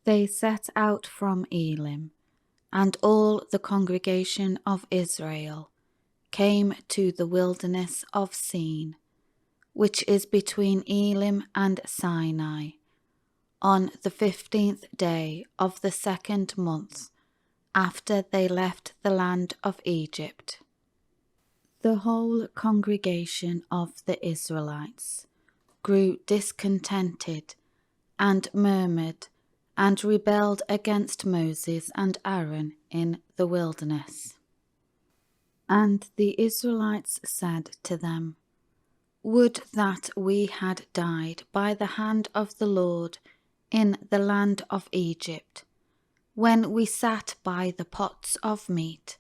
They set out from Elim, and all the congregation of Israel came to the wilderness of Sin, which is between Elim and Sinai, on the 15th day of the 2nd month after they left the land of Egypt. The whole congregation of the Israelites grew discontented and murmured and rebelled against Moses and Aaron in the wilderness. And the Israelites said to them, "Would that we had died by the hand of the Lord in the land of Egypt, when we sat by the pots of meat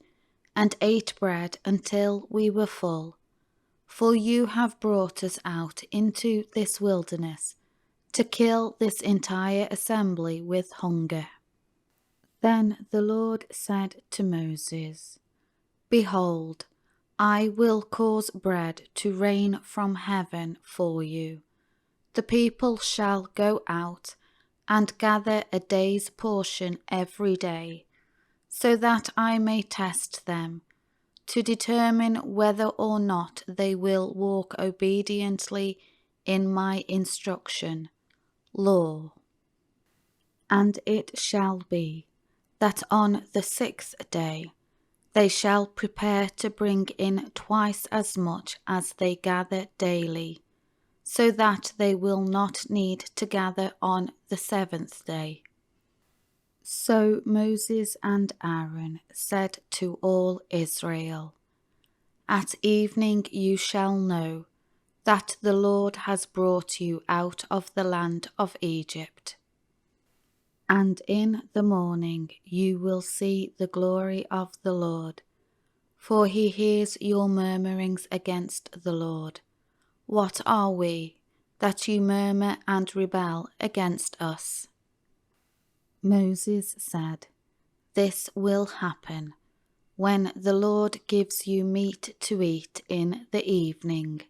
and ate bread until we were full, for you have brought us out into this wilderness to kill this entire assembly with hunger." Then the Lord said to Moses, "Behold, I will cause bread to rain from heaven for you. The people shall go out and gather a day's portion every day, so that I may test them, to determine whether or not they will walk obediently in my instruction, law. And it shall be that on the 6th day they shall prepare to bring in twice as much as they gather daily, so that they will not need to gather on the 7th day. So Moses and Aaron said to all Israel, "At evening you shall know that the Lord has brought you out of the land of Egypt. And in the morning you will see the glory of the Lord, for he hears your murmurings against the Lord. What are we, that you murmur and rebel against us?" Moses said, "This will happen when the Lord gives you meat to eat in the evening,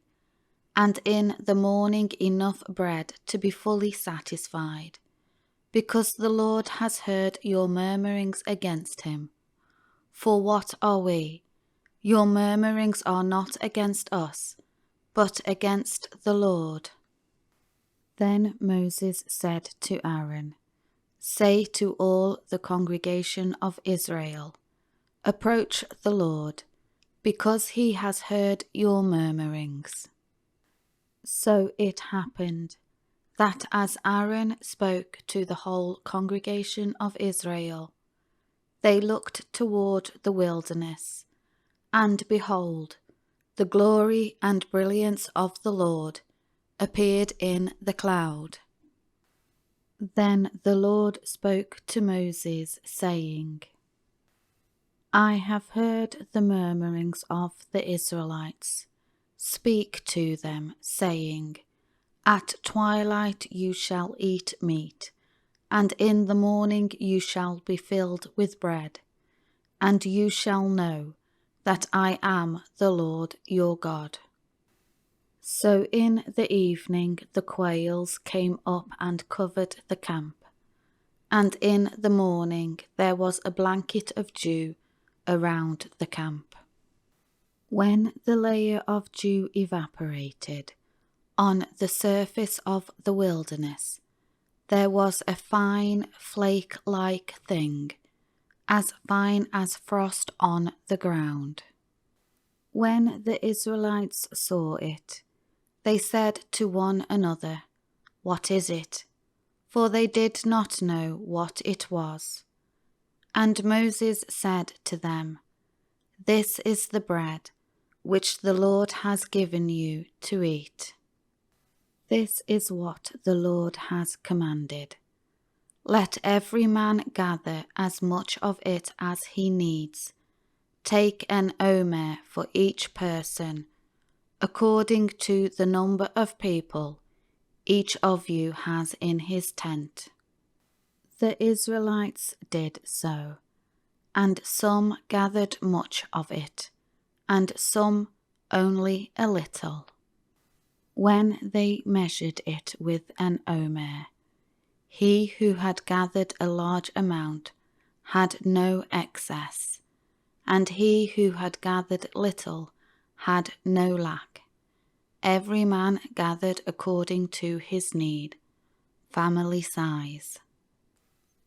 and in the morning enough bread to be fully satisfied, because the Lord has heard your murmurings against him. For what are we? Your murmurings are not against us, but against the Lord." Then Moses said to Aaron, "Say to all the congregation of Israel, approach the Lord, because he has heard your murmurings." So it happened that as Aaron spoke to the whole congregation of Israel, they looked toward the wilderness, and behold, the glory and brilliance of the Lord appeared in the cloud. Then the Lord spoke to Moses, saying, "I have heard the murmurings of the Israelites. Speak to them, saying, At twilight you shall eat meat, and in the morning you shall be filled with bread, and you shall know that I am the Lord your God." So in the evening the quails came up and covered the camp, and in the morning there was a blanket of dew around the camp. When the layer of dew evaporated on the surface of the wilderness, there was a fine flake-like thing, as fine as frost on the ground. When the Israelites saw it, they said to one another, "What is it?" For they did not know what it was. And Moses said to them, "This is the bread which the Lord has given you to eat. This is what the Lord has commanded. Let every man gather as much of it as he needs. Take an omer for each person, according to the number of people each of you has in his tent." The Israelites did so, and some gathered much of it, and some only a little. When they measured it with an omer, He who had gathered a large amount had no excess, and he who had gathered little had no lack. Every man gathered according to his need, family size.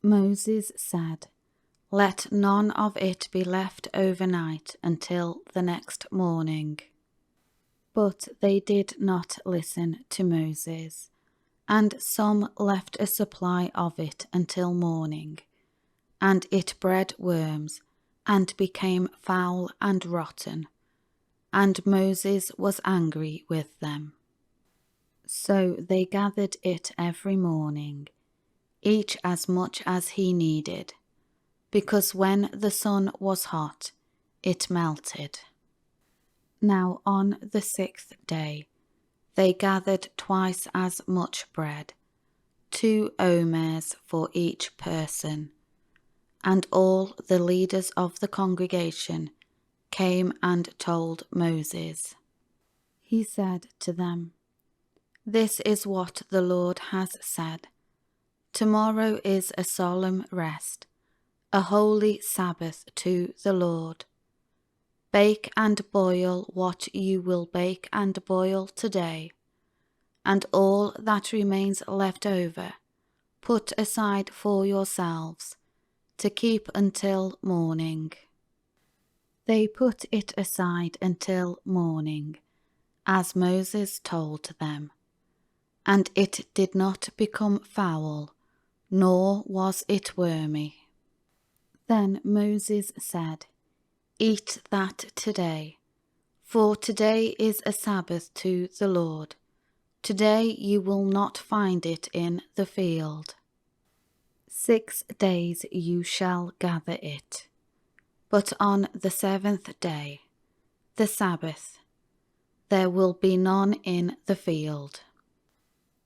Moses said, "Let none of it be left overnight until the next morning." But they did not listen to Moses, and some left a supply of it until morning, and it bred worms, and became foul and rotten, and Moses was angry with them. So they gathered it every morning, each as much as he needed, because when the sun was hot, it melted. Now on the 6th day, they gathered twice as much bread, 2 omers for each person. And all the leaders of the congregation came and told Moses. He said to them, "This is what the Lord has said. Tomorrow is a solemn rest, a holy Sabbath to the Lord. Bake and boil what you will bake and boil today, and all that remains left over, put aside for yourselves, to keep until morning." They put it aside until morning, as Moses told them, and it did not become foul, nor was it wormy. Then Moses said, "Eat that today, for today is a Sabbath to the Lord. Today you will not find it in the field. 6 days you shall gather it, but on the 7th day, the Sabbath, there will be none in the field."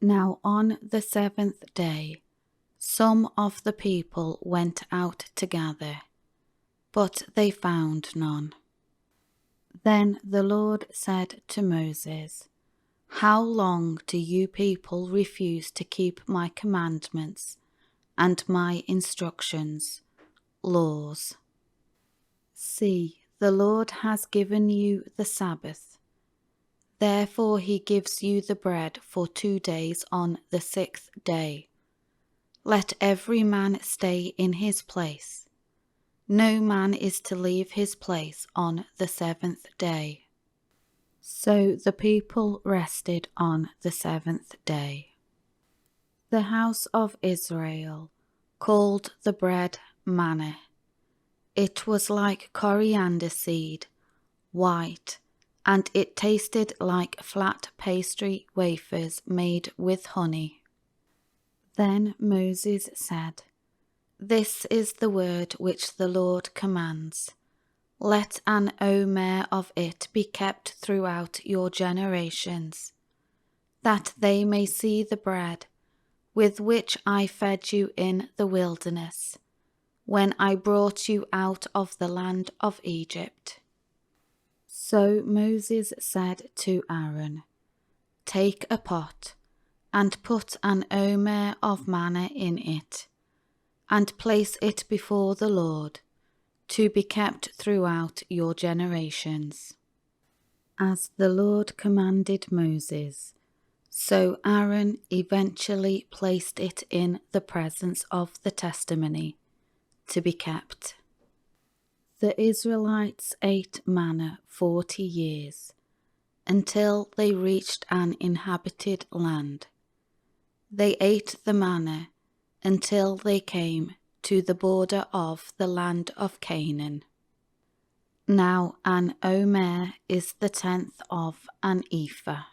Now on the 7th day, some of the people went out to gather, but they found none. Then the Lord said to Moses, "How long do you people refuse to keep my commandments and my instructions, laws? See, the Lord has given you the Sabbath. Therefore he gives you the bread for 2 days on the 6th day. Let every man stay in his place. No man is to leave his place on the 7th day." So the people rested on the 7th day. The house of Israel called the bread manna. It was like coriander seed, white, and it tasted like flat pastry wafers made with honey. Then Moses said, "This is the word which the Lord commands. Let an omer of it be kept throughout your generations, that they may see the bread with which I fed you in the wilderness, when I brought you out of the land of Egypt." So Moses said to Aaron, "Take a pot, and put an omer of manna in it, and place it before the Lord, to be kept throughout your generations." As the Lord commanded Moses, so Aaron eventually placed it in the presence of the testimony, to be kept. The Israelites ate manna 40 years, until they reached an inhabited land. They ate the manna until they came to the border of the land of Canaan. Now an omer is the 10th of an ephah.